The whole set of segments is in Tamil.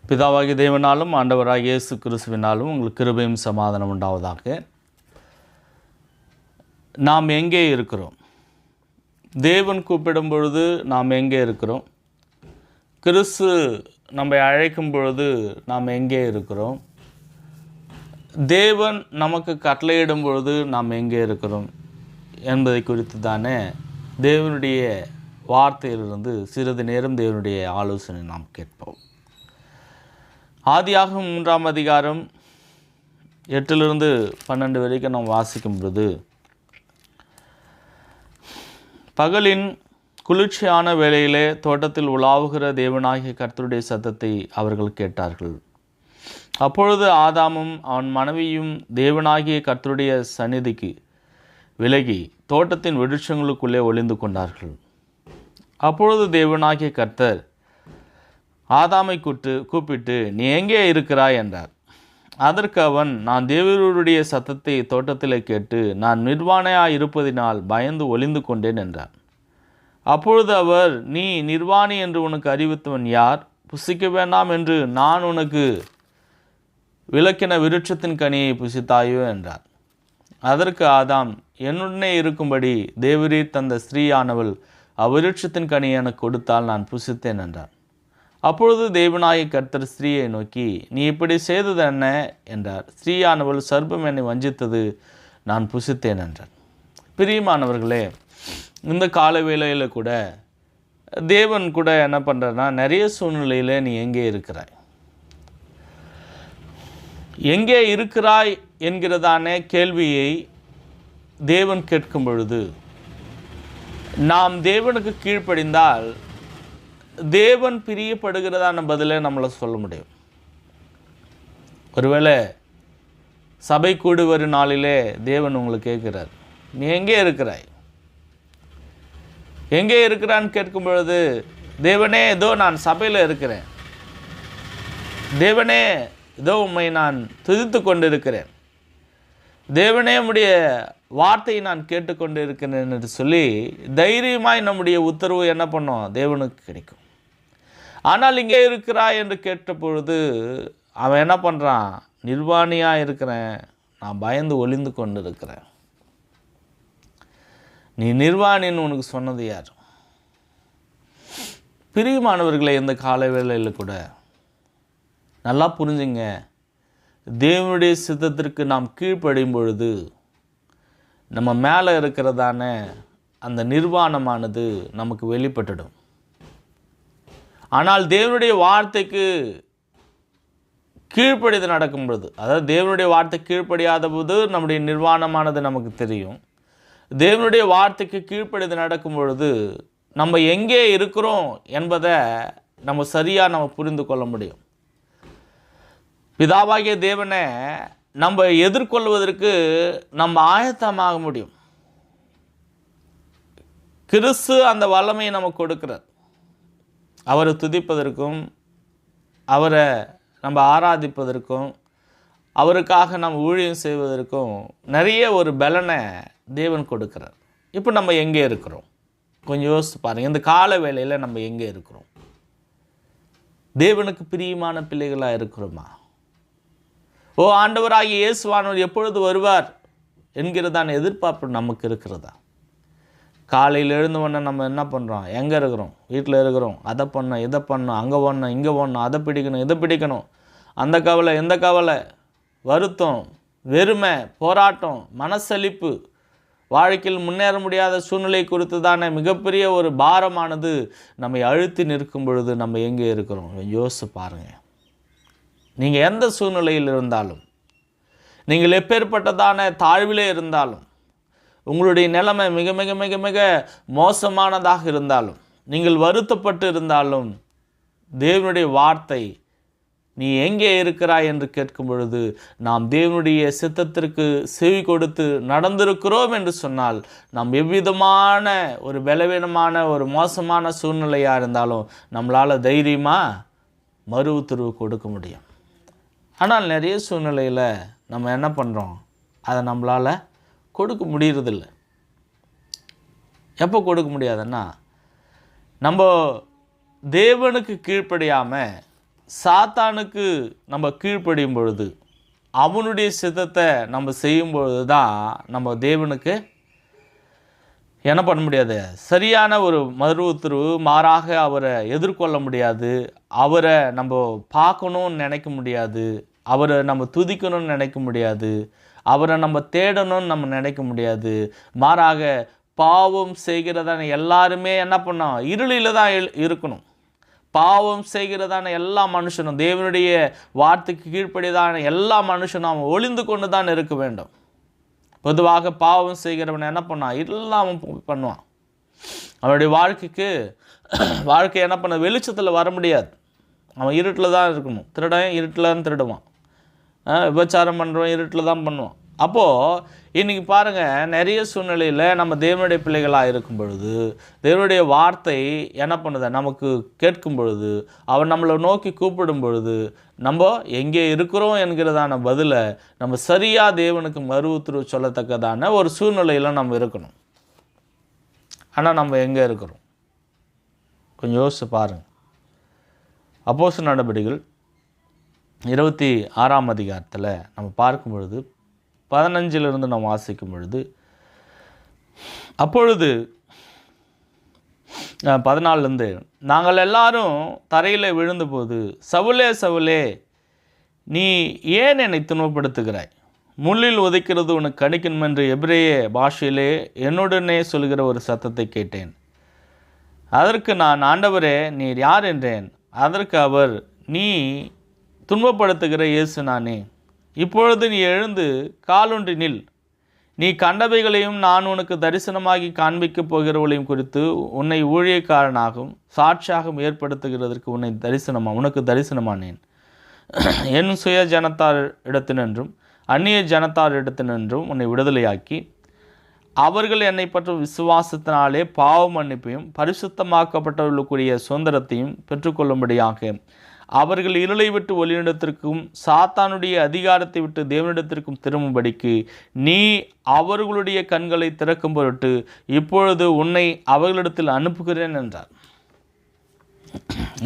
பிதாவாகிய தேவனாலும் ஆண்டவராகிய இயேசு கிறிஸ்துவினாலும் உங்களுக்கு கிருபையும் சமாதானம் உண்டாவதாக. நாம் எங்கே இருக்கிறோம்? தேவன் கூப்பிடும் பொழுது நாம் எங்கே இருக்கிறோம்? கிறிஸ்து நம்மை அழைக்கும் பொழுது நாம் எங்கே இருக்கிறோம்? தேவன் நமக்கு கட்டளையிடும் பொழுது நாம் எங்கே இருக்கிறோம் என்பதை குறித்து தானே தேவனுடைய வார்த்தையிலிருந்து சிறிது நேரம் தேவனுடைய ஆலோசனை நாம் கேட்போம். ஆதியாகமம் 3ஆம் அதிகாரம் 8-12 வரைக்கும் நாம் வாசிக்கும் பொழுது, பகலின் குளிர்ச்சியான வேளையிலே தோட்டத்தில் உலாவுகிற தேவனாகிய கர்த்தருடைய சத்தத்தை அவர்கள் கேட்டார்கள். அப்பொழுது ஆதாமும் அவன் மனைவியும் தேவனாகிய கர்த்தருடைய சந்நிதிக்கு விலகி தோட்டத்தின் விருட்சங்களுக்குள்ளே ஒளிந்து கொண்டார்கள். அப்பொழுது தேவனாகிய கர்த்தர் ஆதாமை கூப்பிட்டு, நீ எங்கே இருக்கிறாய் என்றார். அதற்கு அவன், நான் தேவருடைய சத்தத்தை தோட்டத்தில் கேட்டு நான் நிர்வாணியாய் இருப்பதினால் பயந்து ஒளிந்து கொண்டேன் என்றார். அப்பொழுது அவர், நீ நிர்வாணி என்று உனக்கு அறிவித்தவன் யார்? புசிக்க வேண்டாம் என்று நான் உனக்கு விலக்கின விருட்சத்தின் கனியை புசித்தாயோ என்றார். அதற்கு ஆதாம், என்னுடனே இருக்கும்படி தேவரீர் தந்த ஸ்திரீயானவள் அவ்விருட்சத்தின் கனியை எனக்கு கொடுத்தால் நான் புசித்தேன் என்றார். அப்பொழுது தேவனாகிய கர்த்தர் ஸ்திரீயை நோக்கி, நீ இப்படி செய்தது என்ன என்றார். ஸ்திரீயானவள், சர்ப்பம் என்னை வஞ்சித்தது, நான் புசித்தேன் என்றார். பிரியமானவர்களே, இந்த கால வேளையில் கூட தேவன் கூட என்ன பண்ணுறாருன்னா, நிறைய சூழ்நிலையில் நீ எங்கே இருக்கிறாய், எங்கே இருக்கிறாய் என்கிறதான கேள்வியை தேவன் கேட்கும் பொழுது நாம் தேவனுக்கு கீழ்ப்படிந்தால் தேவன் பிரியப்படுகிறதான பதிலை நம்மளை சொல்ல முடியும். ஒருவேளை சபை கூடி வரும் நாளிலே தேவன் உங்களுக்கு கேட்கிறார், நீ எங்கே இருக்கிறாய், எங்கே இருக்கிறான்னு கேட்கும் பொழுது, தேவனே இதோ நான் சபையில் இருக்கிறேன், தேவனே இதோ உம்மை நான் துதித்து கொண்டு இருக்கிறேன், தேவனே உம்முடைய வார்த்தையை நான் கேட்டுக்கொண்டு இருக்கிறேன் என்று சொல்லி தைரியமாய் நம்முடைய உத்தரவு என்ன பண்ணோம், தேவனுக்கு கிடைக்கும். ஆனால் இங்கே இருக்கிறாய் என்று கேட்ட பொழுது அவன் என்ன பண்ணுறான், நிர்வாணியாக இருக்கிறேன், நான் பயந்து ஒளிந்து கொண்டு இருக்கிறேன். நீ நிர்வாணின்னு உனக்கு சொன்னது யார்? பிரியமானவர்களை, இந்த கால வேளையில் கூட நல்லா புரிஞ்சுங்க, தேவனுடைய சித்தத்திற்கு நாம் கீழ்ப்படியும் பொழுது நம்ம மேலே இருக்கிறதான அந்த நிர்வாணமானது நமக்கு வெளிப்பட்டுடும். ஆனால் தேவனுடைய வார்த்தைக்கு கீழ்ப்படிது நடக்கும் பொழுது, அதாவது தேவனுடைய வார்த்தை கீழ்ப்படியாத போது நம்முடைய நிர்வாணமானது நமக்கு தெரியும். தேவனுடைய வார்த்தைக்கு கீழ்ப்படிது நடக்கும் பொழுது நம்ம எங்கே இருக்கிறோம் என்பதை நம்ம சரியாக நம்ம புரிந்து கொள்ள முடியும். பிதாவாகிய தேவனை நம்ம எதிர்கொள்வதற்கு நம்ம ஆயத்தமாக முடியும். கிறிஸ்து அந்த வல்லமையை நமக்கு கொடுக்கிறார். அவரை துதிப்பதற்கும், அவரை நம்ம ஆராதிப்பதற்கும், அவருக்காக நம்ம ஊழியம் செய்வதற்கும் நிறைய ஒரு பலனை தேவன் கொடுக்கிறார். இப்போ நம்ம எங்கே இருக்கிறோம் கொஞ்சம் யோசித்து பாருங்கள். இந்த கால வேளையில் நம்ம எங்கே இருக்கிறோம்? தேவனுக்கு பிரியமான பிள்ளைகளாக இருக்கிறோமா? ஓ, ஆண்டவராகிய இயேசுவானவர் எப்பொழுது வருவார் என்கிறதான எதிர்பார்ப்பு நமக்கு இருக்கிறதா? காலையில் எழுந்தவொடனே நம்ம என்ன பண்ணுறோம், எங்கே இருக்கிறோம்? வீட்டில் இருக்கிறோம். அதை பண்ணோம், இதை பண்ணோம், அங்கே போடணும், இங்கே போடணும், அதை பிடிக்கணும், இதை பிடிக்கணும், அந்த கவலை, எந்த கவலை, வருத்தம், வெறுமை, போராட்டம், மனசலிப்பு, வாழ்க்கையில் முன்னேற முடியாத சூழ்நிலை குறித்து தானே மிகப்பெரிய ஒரு பாரமானது நம்மை அழுத்தி நிற்கும் பொழுது நம்ம எங்கே இருக்கிறோம் யோசித்து பாருங்கள். நீங்கள் எந்த சூழ்நிலையில் இருந்தாலும், நீங்கள் எப்பேற்பட்டதான தாழ்விலே இருந்தாலும், உங்களுடைய நிலைமை மிக மிக மிக மிக மோசமானதாக இருந்தாலும், நீங்கள் வருத்தப்பட்டு இருந்தாலும், தேவனுடைய வார்த்தை நீ எங்கே இருக்கிறாய் என்று கேட்கும் பொழுது நாம் தேவனுடைய சித்தத்திற்கு செவி கொடுத்து நடந்திருக்கிறோம் என்று சொன்னால், நாம் எவ்விதமான ஒரு பலவீனமான ஒரு மோசமான சூழ்நிலையாக இருந்தாலும் நம்மளால் தைரியமாக மறு உத்தரவு கொடுக்க முடியும். ஆனால் நிறைய சூழ்நிலையில் நம்ம என்ன பண்ணுறோம், அதை நம்மளால் கொடுக்க முடியறதில்ல. எப்போ கொடுக்க முடியாதுன்னா, நம்ம தேவனுக்கு கீழ்ப்படியாமல் சாத்தானுக்கு நம்ம கீழ்ப்படியும் பொழுது, அவனுடைய சித்தத்தை நம்ம செய்யும் பொழுது தான் நம்ம தேவனுக்கு என்ன பண்ண முடியாது, சரியான ஒரு மறு உத்தரவு, மாறாக அவரை எதிர்கொள்ள முடியாது, அவரை நம்ம பார்க்கணும்னு நினைக்க முடியாது, அவரை நம்ம துதிக்கணும்னு நினைக்க முடியாது, அவரை நம்ம தேடணும்னு நம்ம நினைக்க முடியாது. மாறாக பாவம் செய்கிறதான எல்லாருமே என்ன பண்ணோம், இருளில் தான் இருக்கணும். பாவம் செய்கிறதான எல்லா மனுஷனும், தேவனுடைய வார்த்தைக்கு கீழ்ப்படிதான எல்லா மனுஷனும் அவன் ஒளிந்து கொண்டு தான் இருக்க வேண்டும். பொதுவாக பாவம் செய்கிறவன் என்ன பண்ணான், எல்லாம் அவன் பண்ணுவான். அவனுடைய வாழ்க்கை என்ன பண்ண, வெளிச்சத்தில் வர முடியாது. அவன் இருட்டில் தான் இருக்கணும். திருடன் இருட்டில் தான் திருடுவான், விபச்சாரம் பண்ணுறவன் இருட்டில் தான் பண்ணுவான். அப்போது இன்றைக்கி பாருங்கள், நிறைய சூழ்நிலையில் நம்ம தேவனுடைய பிள்ளைகளாக இருக்கும் பொழுது, தேவனுடைய வார்த்தை என்ன பண்ணுது, நமக்கு கேட்கும் பொழுது, அவன் நம்மளை நோக்கி கூப்பிடும் பொழுது, நம்ம எங்கே இருக்கிறோம் என்கிறதான பதிலை நம்ம சரியாக தேவனுக்கு மறு உத்தரவு சொல்லத்தக்கதான ஒரு சூழ்நிலையில் நம்ம இருக்கணும். ஆனால் நம்ம எங்கே இருக்கிறோம் கொஞ்சம் யோசிச்சு பாருங்கள். அப்போஸ்தலர் நடபடிகள் 26ஆம் அதிகாரத்தில் நம்ம பார்க்கும் பொழுது 15 நம்ம வாசிக்கும் பொழுது, அப்பொழுது 14 நாங்கள் எல்லாரும் தரையில் விழுந்தபோது, சவுலே சவுலே நீ ஏன் என்னை துன்பப்படுத்துகிறாய், முள்ளில் உதைக்கிறது உனக்கு கணிக்கணும் என்று எபிரேய பாஷையிலே என்னுடனே சொல்கிற ஒரு சத்தத்தை கேட்டேன். அதற்கு நான், ஆண்டவரே நீர் யார் என்றேன். அதற்கு அவர், நீ துன்பப்படுத்துகிற இயேசு நானே. இப்பொழுது நீ எழுந்து காலொன்றி நில். நீ கண்டவைகளையும் நான் உனக்கு தரிசனமாகி காண்பிக்கப் போகிறவர்களையும் குறித்து உன்னை ஊழியக்காரனாகவும் சாட்சியாகவும் ஏற்படுத்துகிறதற்கு உனக்கு தரிசனமானேன். என் சுய ஜனத்தார் இடத்தினின்றும் அந்நிய ஜனத்தார் இடத்தினின்றும் உன்னை விடுதலையாக்கி, அவர்கள் என்னை பற்றும் விசுவாசத்தினாலே பாவ மன்னிப்பையும் பரிசுத்தமாக்கப்பட்டவர்களுக்குரிய சுதந்திரத்தையும் பெற்றுக்கொள்ளும்படியாக அவர்கள் இருளை விட்டு ஒளியிடத்திற்கும் சாத்தானுடைய அதிகாரத்தை விட்டு தேவனிடத்திற்கும் திரும்பும்படிக்கு நீ அவர்களுடைய கண்களை திறக்கும் பொருட்டு இப்பொழுது உன்னை அவர்களிடத்தில் அனுப்புகிறேன் என்றார்.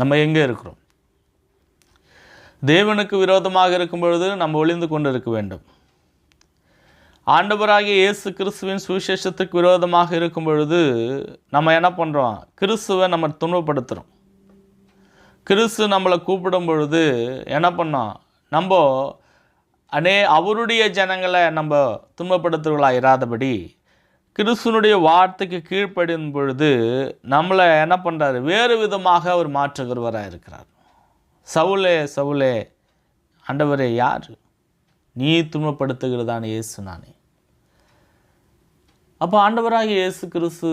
நம்ம எங்கே இருக்கிறோம்? தேவனுக்கு விரோதமாக இருக்கும் பொழுது நம்ம ஒளிந்து கொண்டு இருக்க வேண்டும். ஆண்டவராகிய இயேசு கிறிஸ்துவின் சுவிசேஷத்துக்கு விரோதமாக இருக்கும் பொழுது நம்ம என்ன பண்ணுறோம், கிறிஸ்துவை நம்ம துன்பப்படுத்துகிறோம். கிறிஸ்து நம்மளை கூப்பிடும் பொழுது என்ன பண்ணோம், நம்ம அவருடைய ஜனங்களை நம்ம துன்பப்படுத்துவர்களாக இராதபடி கிறிஸ்துனுடைய வார்த்தைக்கு கீழ்ப்படியும் பொழுது நம்மளை என்ன பண்ணுறாரு, வேறு விதமாக அவர் மாற்றுகிறவராக இருக்கிறார். சவுலே சவுலே ஆண்டவரே யார், நீ துன்பப்படுத்துகிறதான இயேசு நானே. அப்போ ஆண்டவராகிய இயேசு கிறிஸ்து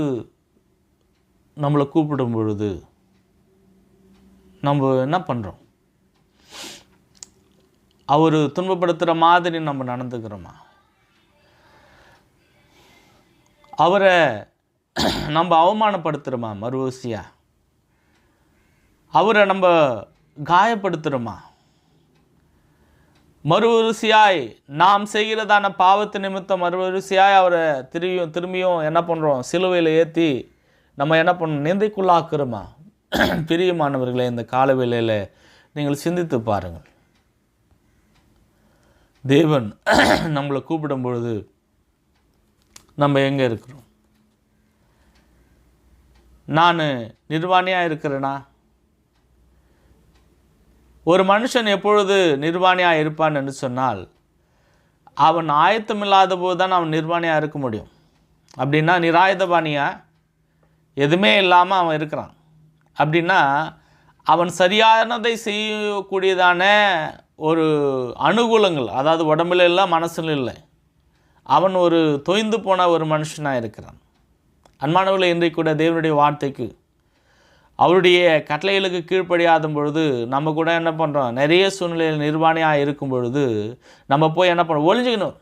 நம்மளை கூப்பிடும் பொழுது நம்ம என்ன பண்ணுறோம், அவர் துன்பப்படுத்துகிற மாதிரி நம்ம நடந்துக்கிறோமா, அவரை நம்ம அவமானப்படுத்துகிறோமா, மறுவசியா அவரை நம்ம காயப்படுத்துகிறோமா, மறுவரிசையாய் நாம் செய்கிறதான பாவத்து நிமித்தம் மறுவரிசையாய் அவரை திரும்பியும் என்ன பண்ணுறோம், சிலுவையில் ஏற்றி நம்ம என்ன பண்ணோம், நிந்தைக்குள்ளாக்குறோமா? பிரியமானவர்களே, இந்த காலவேளையில் நீங்கள் சிந்தித்து பாருங்கள். தேவன் நம்மளை கூப்பிடும் பொழுது நம்ம எங்கே இருக்கிறோம்? நான் நிர்வாணியாக இருக்கிறேனா? ஒரு மனுஷன் எப்பொழுது நிர்வாணியாக இருப்பான் என்று சொன்னால், அவன் ஆயத்தமில்லாத போது தான் அவன் நிர்வாணியாக இருக்க முடியும். அப்படின்னா நிராயுதபாணியாக எதுவுமே இல்லாமல் அவன் இருக்கிறான் அப்படின்னா, அவன் சரியானதை செய்யக்கூடியதான ஒரு அனுகூலங்கள், அதாவது உடம்புல இல்லை மனசில் இல்லை, அவன் ஒரு தொய்ந்து போன ஒரு மனுஷனாக இருக்கிறான். அன்பானவர்களை, இன்றைக்கு கூட தேவனுடைய வார்த்தைக்கு அவருடைய கட்டளைகளுக்கு கீழ்ப்படியாத பொழுது நம்ம கூட என்ன பண்ணுறோம், நிறைய சூழ்நிலையில் நிர்வாணியாக இருக்கும் பொழுது நம்ம போய் என்ன பண்ணுறோம், ஒளிஞ்சிக்கணும்.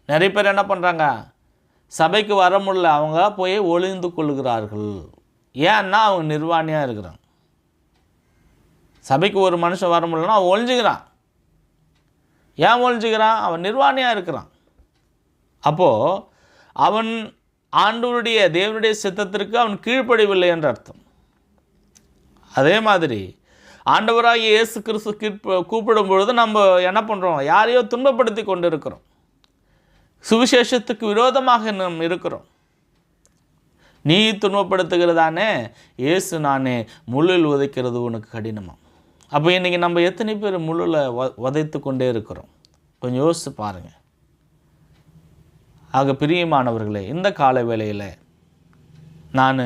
நிறைய பேர் என்ன பண்ணுறாங்க, சபைக்கு வர முடியல, அவங்க போய் ஒளிந்து கொள்கிறார்கள். ஏன்னா அவங்க நிர்வாணியாக இருக்கிறான். சபைக்கு ஒரு மனுஷன் வர முடியலன்னா அவன் ஒழிஞ்சுக்கிறான். ஏன் ஒழிஞ்சுக்கிறான்? அவன் நிர்வாணியாக இருக்கிறான். அப்போது அவன் ஆண்டவருடைய தேவனுடைய சித்தத்திற்கு அவன் கீழ்ப்படியவில்லை என்ற அர்த்தம். அதே மாதிரி ஆண்டவராகிய இயேசு கிறிஸ்து கூப்பிடும் பொழுது நம்ம என்ன பண்ணுறோம்? யாரையோ துன்பப்படுத்தி கொண்டு இருக்கிறோம். சுவிசேஷத்துக்கு விரோதமாக நாம் இருக்கிறோம். நீ துன்பப்படுத்துகிறதானே, இயேசு நானே, முள்ளில் உதைக்கிறது உனக்கு கடினமா? அப்போ இன்றைக்கி நம்ம எத்தனை பேர் முள்ளில் உதைத்து கொண்டே இருக்கிறோம்? கொஞ்சம் யோசித்து பாருங்கள். ஆக பிரியமானவர்களே, இந்த கால வேளையில் நான்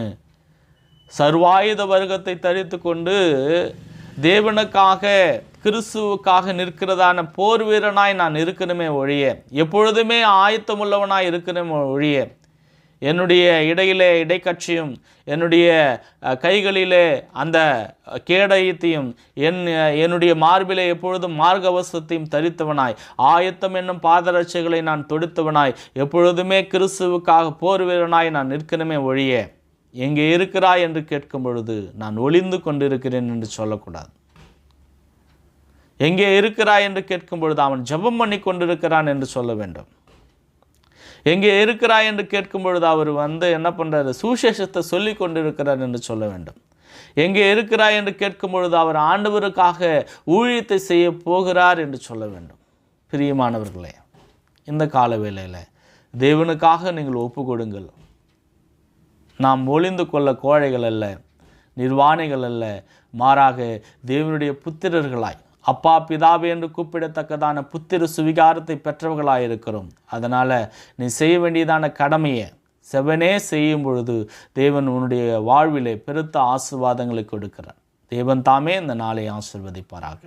சர்வாயுத வர்க்கத்தை தரித்து கொண்டு தேவனுக்காக கிறிஸ்துவுக்காக நிற்கிறதான போர் வீரனாய் நான் இருக்கணுமே ஒழிய, எப்பொழுதுமே ஆயத்தமுள்ளவனாய் இருக்கணுமே ஒழிய, என்னுடைய இடையிலே இடைக்கட்சியும் என்னுடைய கைகளிலே அந்த கேடயத்தையும் என்னுடைய மார்பிலே எப்பொழுதும் மார்கவசத்தையும் தரித்தவனாய், ஆயத்தம் என்னும் பாதரட்சைகளை நான் தொடுத்தவனாய், எப்பொழுதுமே கிறிஸ்துவுக்காக போர் வீரனாய் நான் நிற்கணுமே ஒழிய, எங்கே இருக்கிறாய் என்று கேட்கும் பொழுது நான் ஒளிந்து கொண்டிருக்கிறேன் என்று சொல்லக்கூடாது. எங்கே இருக்கிறாய் என்று கேட்கும் பொழுது அவன் ஜெபம் பண்ணி கொண்டிருக்கிறான் என்று சொல்ல வேண்டும். எங்கே இருக்கிறாய் என்று கேட்கும் பொழுது அவர் என்ன பண்ணுறாரு? சுவிசேஷத்தை சொல்லி கொண்டிருக்கிறார் என்று சொல்ல வேண்டும். எங்கே இருக்கிறாய் என்று கேட்கும் பொழுது அவர் ஆண்டவருக்காக ஊழியத்தை செய்ய போகிறார் என்று சொல்ல வேண்டும். பிரியமானவர்களே, இந்த கால வேளையில் தேவனுக்காக நீங்கள் ஒப்பு கொடுங்கள். நாம் ஒளிந்து கொள்ள கோழைகள் அல்ல, நிர்வாணிகள் அல்ல, மாறாக தேவனுடைய புத்திரர்களாய், அப்பா பிதாவே என்று கூப்பிடத்தக்கதான புத்திர சுவிகாரத்தை பெற்றவர்களாக இருக்கிறோம். அதனால் நீ செய்ய வேண்டியதான கடமையை செவனே செய்யும் பொழுது தேவன் உன்னுடைய வாழ்விலே பெருத்த ஆசீர்வாதங்களை கொடுக்கிறார். தேவன் தாமே இந்த நாளை ஆசீர்வதிப்பாராக.